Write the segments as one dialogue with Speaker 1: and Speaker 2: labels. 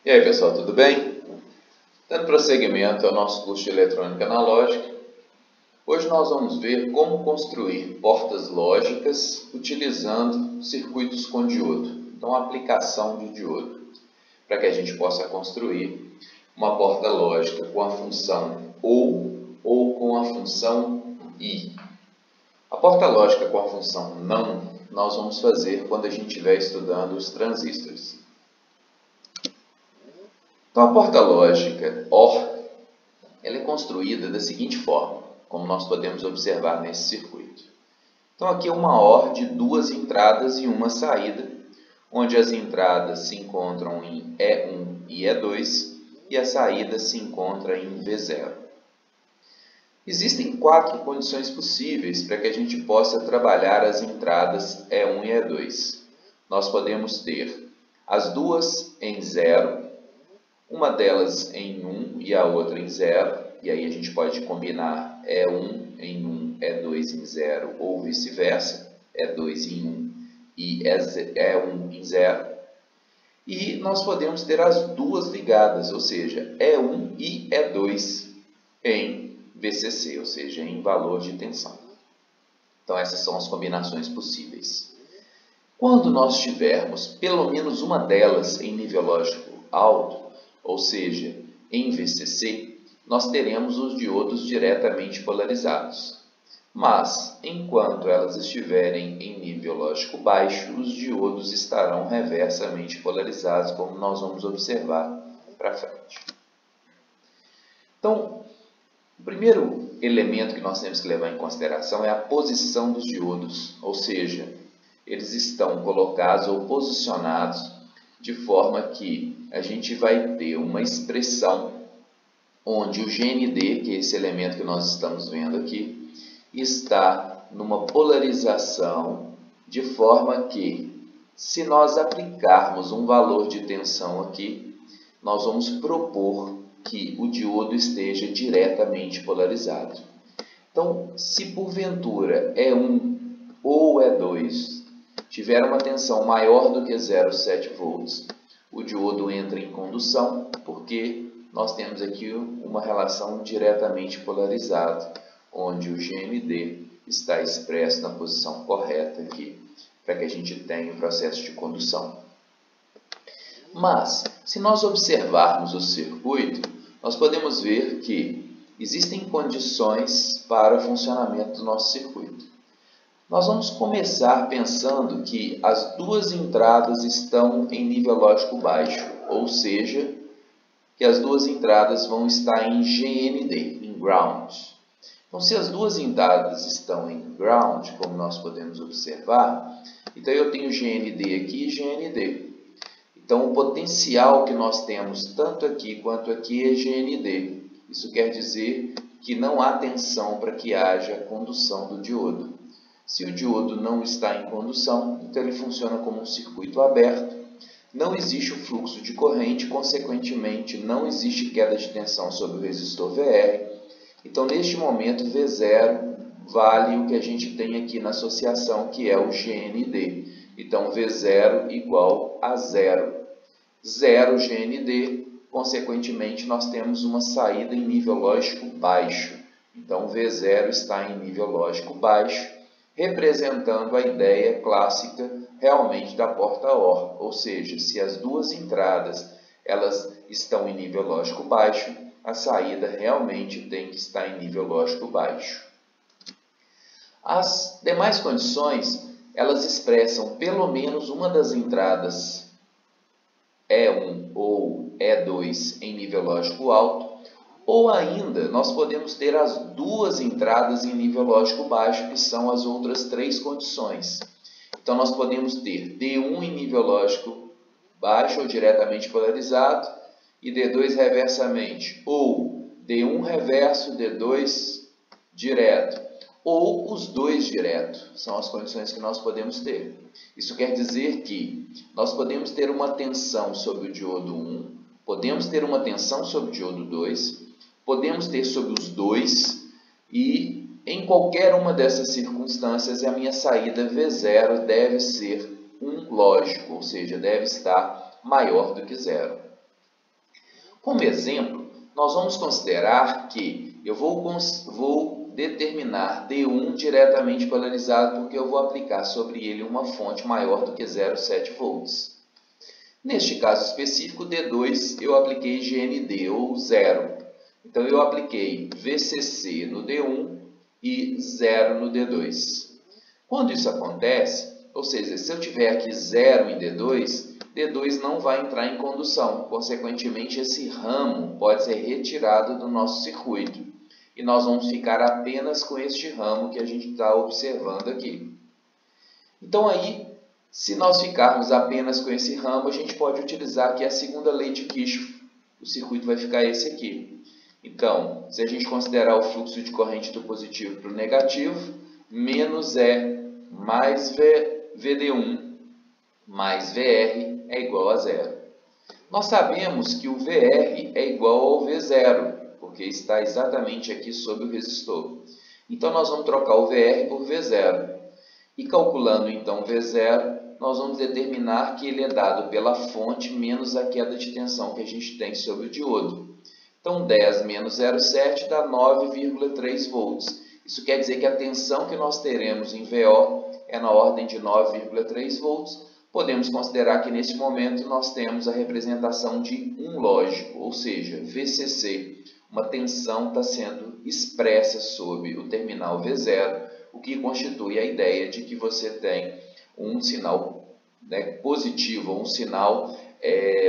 Speaker 1: E aí pessoal, tudo bem? Dando prosseguimento ao nosso curso de eletrônica analógica, hoje nós vamos ver como construir portas lógicas utilizando circuitos com diodo, então a aplicação de diodo, para que a gente possa construir uma porta lógica com a função ou com a função I. A porta lógica com a função não, nós vamos fazer quando a gente estiver estudando os transistores. Então, a porta lógica OR, ela é construída da seguinte forma, como nós podemos observar nesse circuito. Então, aqui é uma OR de duas entradas e uma saída, onde as entradas se encontram em E1 e E2 e a saída se encontra em V0. Existem 4 condições possíveis para que a gente possa trabalhar as entradas E1 e E2. Nós podemos ter as duas em 0, uma delas em 1 e a outra em 0, e aí a gente pode combinar E1 em 1, E2 em 0 ou vice-versa, E2 em 1 e E1 em 0. E nós podemos ter as duas ligadas, ou seja, E1 e E2 em VCC, ou seja, em valor de tensão. Então essas são as combinações possíveis. Quando nós tivermos pelo menos uma delas em nível lógico alto, ou seja, em VCC, nós teremos os diodos diretamente polarizados. Mas, enquanto elas estiverem em nível lógico baixo, os diodos estarão reversamente polarizados, como nós vamos observar para frente. Então, o primeiro elemento que nós temos que levar em consideração é a posição dos diodos, ou seja, eles estão colocados ou posicionados de forma que a gente vai ter uma expressão onde o GND, que é esse elemento que nós estamos vendo aqui, está numa polarização de forma que, se nós aplicarmos um valor de tensão aqui, nós vamos propor que o diodo esteja diretamente polarizado. Então, se porventura E1 ou E2 tiver uma tensão maior do que 0,7 volts, o diodo entra em condução, porque nós temos aqui uma relação diretamente polarizada, onde o GND está expresso na posição correta aqui, para que a gente tenha o processo de condução. Mas, se nós observarmos o circuito, nós podemos ver que existem condições para o funcionamento do nosso circuito. Nós vamos começar pensando que as duas entradas estão em nível lógico baixo, ou seja, que as duas entradas vão estar em GND, em ground. Então, se as duas entradas estão em ground, como nós podemos observar, então eu tenho GND aqui e GND. Então, o potencial que nós temos tanto aqui quanto aqui é GND. Isso quer dizer que não há tensão para que haja condução do diodo. Se o diodo não está em condução, então ele funciona como um circuito aberto. Não existe o fluxo de corrente, consequentemente, não existe queda de tensão sobre o resistor VR. Então, neste momento, V0 vale o que a gente tem aqui na associação, que é o GND. Então, V0 igual a 0. 0 GND, consequentemente, nós temos uma saída em nível lógico baixo. Então, V0 está em nível lógico baixo, representando a ideia clássica realmente da porta OR, ou seja, se as duas entradas elas estão em nível lógico baixo, a saída realmente tem que estar em nível lógico baixo. As demais condições, elas expressam pelo menos uma das entradas E1 ou E2 em nível lógico alto, ou ainda, nós podemos ter as duas entradas em nível lógico baixo, que são as outras 3 condições. Então, nós podemos ter D1 em nível lógico baixo ou diretamente polarizado e D2 reversamente, ou D1 reverso, D2 direto, ou os dois direto. São as condições que nós podemos ter. Isso quer dizer que nós podemos ter uma tensão sobre o diodo 1, podemos ter uma tensão sobre o diodo 2, podemos ter sobre os dois e em qualquer uma dessas circunstâncias a minha saída V0 deve ser um lógico, ou seja, deve estar maior do que 0. Como exemplo, nós vamos considerar que eu vou determinar D1 diretamente polarizado porque eu vou aplicar sobre ele uma fonte maior do que 0,7 volts. Neste caso específico, D2, eu apliquei GND, ou 0. Então, eu apliquei VCC no D1 e 0 no D2. Quando isso acontece, ou seja, se eu tiver aqui 0 em D2, D2 não vai entrar em condução. Consequentemente, esse ramo pode ser retirado do nosso circuito. E nós vamos ficar apenas com este ramo que a gente está observando aqui. Então, aí, se nós ficarmos apenas com esse ramo, a gente pode utilizar aqui a segunda lei de Kirchhoff. O circuito vai ficar esse aqui. Então, se a gente considerar o fluxo de corrente do positivo para o negativo, menos E mais VD1 mais VR é igual a zero. Nós sabemos que o VR é igual ao V0, porque está exatamente aqui sob o resistor. Então, nós vamos trocar o VR por V0. E calculando então V0, nós vamos determinar que ele é dado pela fonte menos a queda de tensão que a gente tem sobre o diodo. Então, 10 menos 0,7 dá 9,3 volts. Isso quer dizer que a tensão que nós teremos em VO é na ordem de 9,3 volts. Podemos considerar que nesse momento nós temos a representação de um lógico, ou seja, VCC. Uma tensão está sendo expressa sobre o terminal V0, o que constitui a ideia de que você tem um sinal positivo, um sinal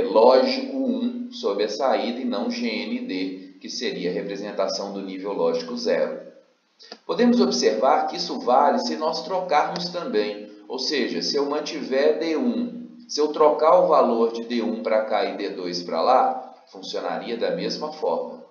Speaker 1: lógico 1 sobre a saída e não GND, que seria a representação do nível lógico 0. Podemos observar que isso vale se nós trocarmos também, ou seja, se eu mantiver D1, se eu trocar o valor de D1 para cá e D2 para lá, funcionaria da mesma forma.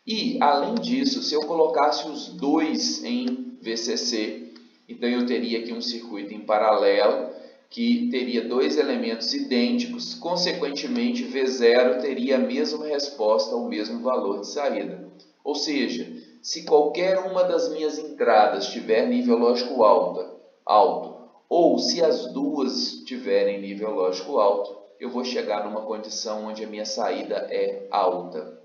Speaker 1: E, além disso, se eu colocasse os dois em VCC, então eu teria aqui um circuito em paralelo que teria dois elementos idênticos, consequentemente V0 teria a mesma resposta ao mesmo valor de saída. Ou seja, se qualquer uma das minhas entradas tiver nível lógico alto, ou se as duas tiverem nível lógico alto, eu vou chegar numa condição onde a minha saída é alta.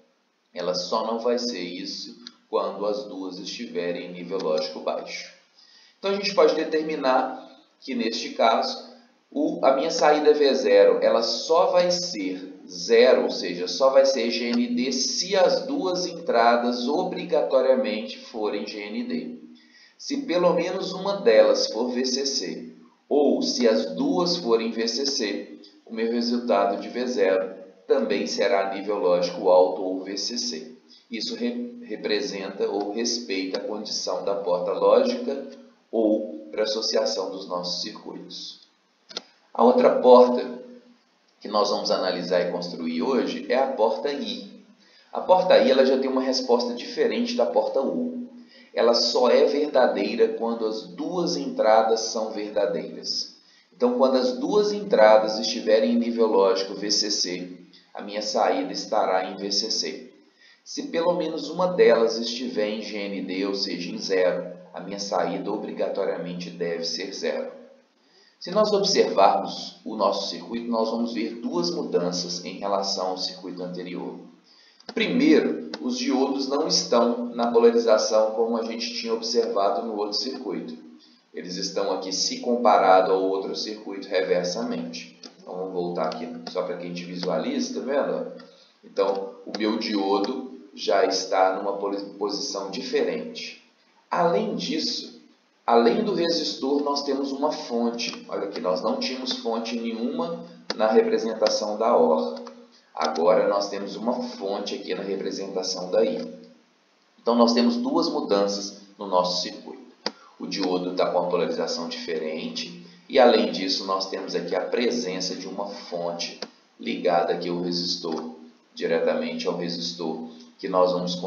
Speaker 1: Ela só não vai ser isso quando as duas estiverem em nível lógico baixo. Então, a gente pode determinar que, neste caso, a minha saída V0 ela só vai ser zero, ou seja, só vai ser GND se as duas entradas obrigatoriamente forem GND. Se pelo menos uma delas for VCC, ou se as duas forem VCC, o meu resultado de V0 também será nível lógico alto ou VCC. Isso representa ou respeita a condição da porta lógica ou para associação dos nossos circuitos. A outra porta que nós vamos analisar e construir hoje é a porta I. A porta I ela já tem uma resposta diferente da porta U. Ela só é verdadeira quando as duas entradas são verdadeiras. Então, quando as duas entradas estiverem em nível lógico VCC, a minha saída estará em VCC. Se pelo menos uma delas estiver em GND, ou seja, em zero, a minha saída obrigatoriamente deve ser zero. Se nós observarmos o nosso circuito, nós vamos ver duas mudanças em relação ao circuito anterior. Primeiro, os diodos não estão na polarização como a gente tinha observado no outro circuito. Eles estão aqui se comparado ao outro circuito reversamente. Então, vamos voltar aqui só para que a gente visualize, tá vendo? Então, o meu diodo já está numa posição diferente. Além disso, além do resistor, nós temos uma fonte. Olha aqui, nós não tínhamos fonte nenhuma na representação da OR. Agora, nós temos uma fonte aqui na representação da I. Então, nós temos duas mudanças no nosso circuito. O diodo está com uma polarização diferente. E, além disso, nós temos aqui a presença de uma fonte ligada aqui ao resistor, diretamente ao resistor, que nós vamos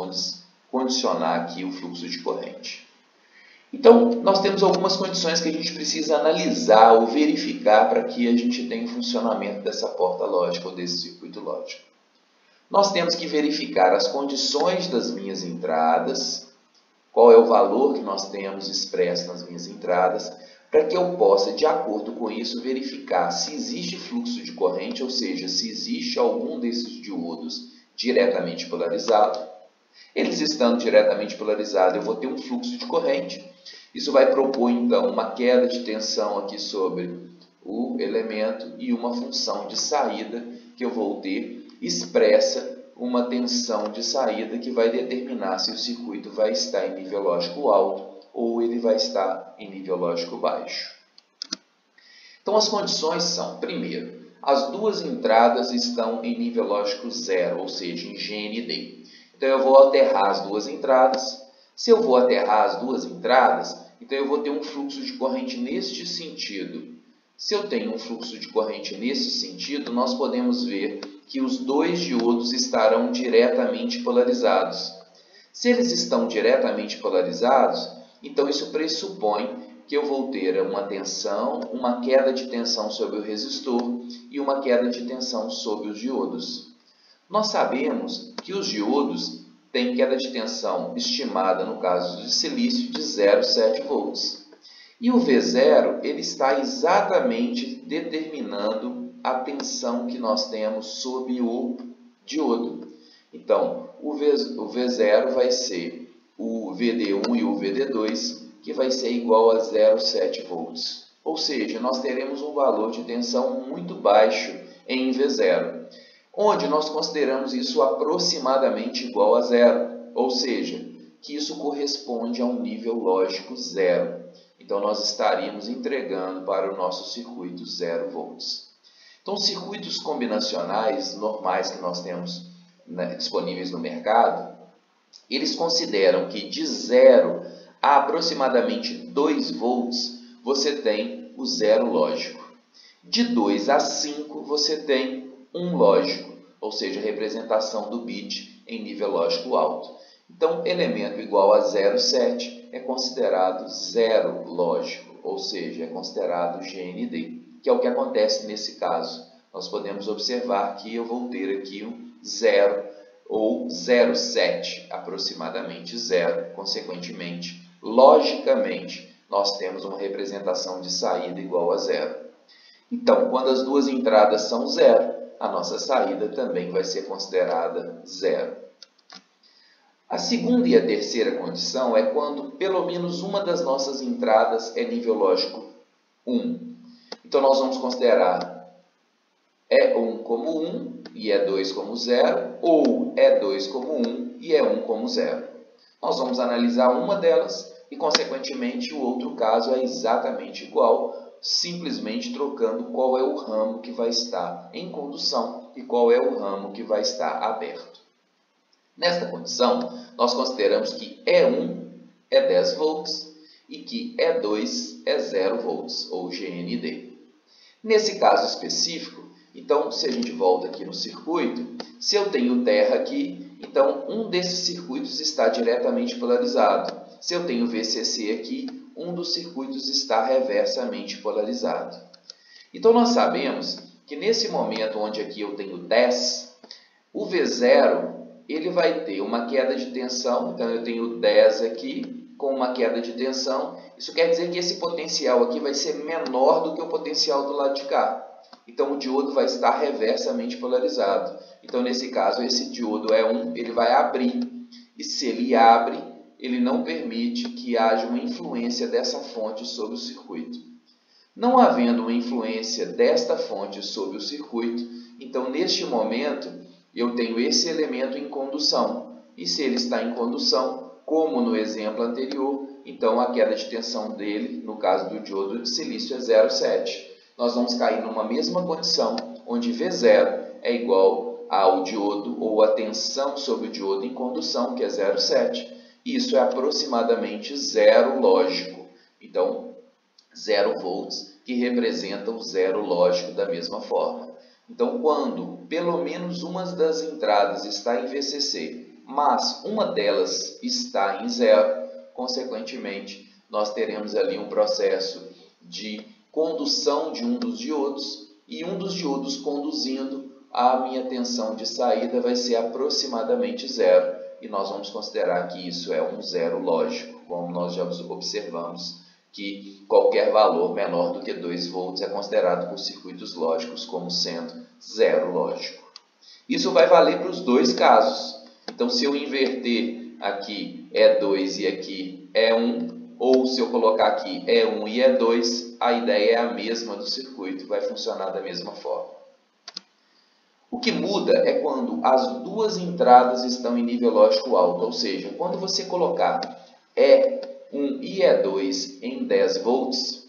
Speaker 1: condicionar aqui o fluxo de corrente. Então, nós temos algumas condições que a gente precisa analisar ou verificar para que a gente tenha o funcionamento dessa porta lógica ou desse circuito lógico. Nós temos que verificar as condições das minhas entradas, qual é o valor que nós temos expresso nas minhas entradas, para que eu possa, de acordo com isso, verificar se existe fluxo de corrente, ou seja, se existe algum desses diodos diretamente polarizado. Eles estando diretamente polarizados, eu vou ter um fluxo de corrente. Isso vai propor, então, uma queda de tensão aqui sobre o elemento e uma função de saída que eu vou ter expressa uma tensão de saída que vai determinar se o circuito vai estar em nível lógico alto ou ele vai estar em nível lógico baixo. Então, as condições são, primeiro, as duas entradas estão em nível lógico zero, ou seja, em GND. Então, eu vou aterrar as duas entradas. Se eu vou aterrar as duas entradas, então eu vou ter um fluxo de corrente neste sentido. Se eu tenho um fluxo de corrente nesse sentido, nós podemos ver que os dois diodos estarão diretamente polarizados. Se eles estão diretamente polarizados, então isso pressupõe que eu vou ter uma tensão, uma queda de tensão sobre o resistor e uma queda de tensão sobre os diodos. Nós sabemos que os diodos têm queda de tensão estimada, no caso de silício, de 0,7 volts. E o V0 ele está exatamente determinando a tensão que nós temos sobre o diodo. Então, o V0 vai ser o VD1 e o VD2, que vai ser igual a 0,7 volts. Ou seja, nós teremos um valor de tensão muito baixo em V0, onde nós consideramos isso aproximadamente igual a zero, ou seja, que isso corresponde a um nível lógico zero. Então, nós estaríamos entregando para o nosso circuito 0 volts. Então, os circuitos combinacionais normais que nós temos disponíveis no mercado, eles consideram que de 0 a aproximadamente 2 volts, você tem o zero lógico. De 2 a 5, você tem um lógico, ou seja, a representação do bit em nível lógico alto. Então, elemento igual a 0,7 é considerado zero lógico, ou seja, é considerado GND, que é o que acontece nesse caso. Nós podemos observar que eu vou ter aqui um 0 ou 0,7, aproximadamente zero. Consequentemente, logicamente, nós temos uma representação de saída igual a zero. Então, quando as duas entradas são zero, a nossa saída também vai ser considerada zero. A segunda e a terceira condição é quando pelo menos uma das nossas entradas é nível lógico 1. Então, nós vamos considerar E1 como 1 e E2 como 0, ou E2 como 1 e E1 como 0. Nós vamos analisar uma delas e, consequentemente, o outro caso é exatamente igual, simplesmente trocando qual é o ramo que vai estar em condução e qual é o ramo que vai estar aberto. Nesta condição, nós consideramos que E1 é 10 volts e que E2 é 0 volts, ou GND. Nesse caso específico, então, se a gente volta aqui no circuito, se eu tenho terra aqui, então um desses circuitos está diretamente polarizado. Se eu tenho VCC aqui, um dos circuitos está reversamente polarizado. Então, nós sabemos que nesse momento onde aqui eu tenho 10, o V0 ele vai ter uma queda de tensão, então eu tenho 10 aqui com uma queda de tensão. Isso quer dizer que esse potencial aqui vai ser menor do que o potencial do lado de cá. Então, o diodo vai estar reversamente polarizado. Então, nesse caso, esse diodo E1 ele vai abrir. E se ele abre, ele não permite que haja uma influência dessa fonte sobre o circuito. Não havendo uma influência desta fonte sobre o circuito, então, neste momento, eu tenho esse elemento em condução. E se ele está em condução, como no exemplo anterior, então a queda de tensão dele, no caso do diodo de silício, é 0,7. Nós vamos cair numa mesma condição, onde V0 é igual ao diodo ou a tensão sobre o diodo em condução, que é 0,7. Isso é aproximadamente zero lógico. Então, 0 volts, que representa o zero lógico da mesma forma. Então, quando pelo menos uma das entradas está em VCC, mas uma delas está em zero, consequentemente, nós teremos ali um processo de condução de um dos diodos e um dos diodos conduzindo, a minha tensão de saída vai ser aproximadamente zero. E nós vamos considerar que isso é um zero lógico, como nós já observamos que qualquer valor menor do que 2 volts é considerado por circuitos lógicos como sendo zero lógico. Isso vai valer para os dois casos. Então, se eu inverter aqui E2 e aqui E1, ou se eu colocar aqui E1 e E2, a ideia é a mesma do circuito, vai funcionar da mesma forma. O que muda é quando as duas entradas estão em nível lógico alto, ou seja, quando você colocar E1 e E2 em 10 volts,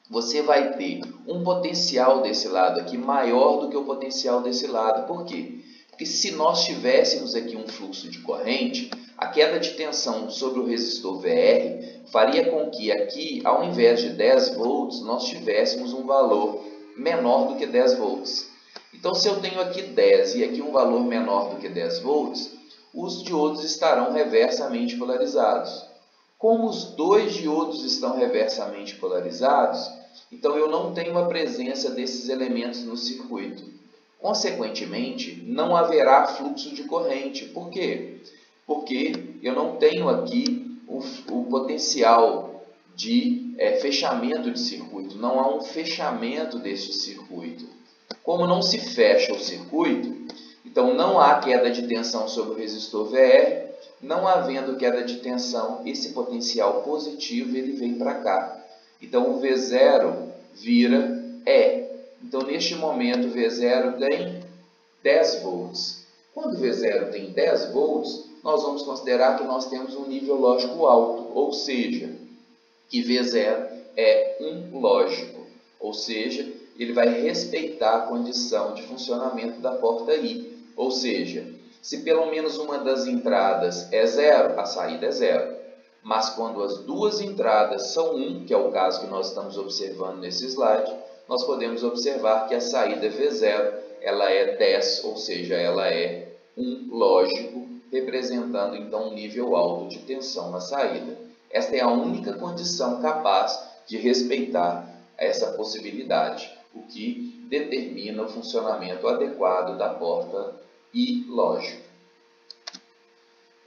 Speaker 1: você vai ter um potencial desse lado aqui maior do que o potencial desse lado. Por quê? Porque se nós tivéssemos aqui um fluxo de corrente, a queda de tensão sobre o resistor VR faria com que aqui, ao invés de 10 volts, nós tivéssemos um valor menor do que 10 volts. Então, se eu tenho aqui 10 e aqui um valor menor do que 10 volts, os diodos estarão reversamente polarizados. Como os dois diodos estão reversamente polarizados, então eu não tenho a presença desses elementos no circuito. Consequentemente, não haverá fluxo de corrente. Por quê? Porque eu não tenho aqui o potencial de fechamento de circuito. Não há um fechamento deste circuito. Como não se fecha o circuito, então não há queda de tensão sobre o resistor VR. Não havendo queda de tensão, esse potencial positivo ele vem para cá. Então o V0 vira E. Então neste momento o V0 tem 10 volts. Quando o V0 tem 10 volts, nós vamos considerar que nós temos um nível lógico alto, ou seja, que V0 é um lógico, ou seja, ele vai respeitar a condição de funcionamento da porta I, ou seja, se pelo menos uma das entradas é 0, a saída é 0. Mas quando as duas entradas são 1, que é o caso que nós estamos observando nesse slide, nós podemos observar que a saída V0 ela é 10, ou seja, ela é um lógico, representando então um nível alto de tensão na saída. Esta é a única condição capaz de respeitar essa possibilidade, o que determina o funcionamento adequado da porta I lógica.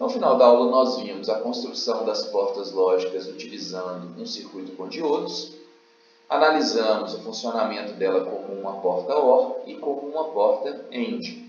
Speaker 1: No final da aula nós vimos a construção das portas lógicas utilizando um circuito com diodos, analisamos o funcionamento dela como uma porta OR e como uma porta AND.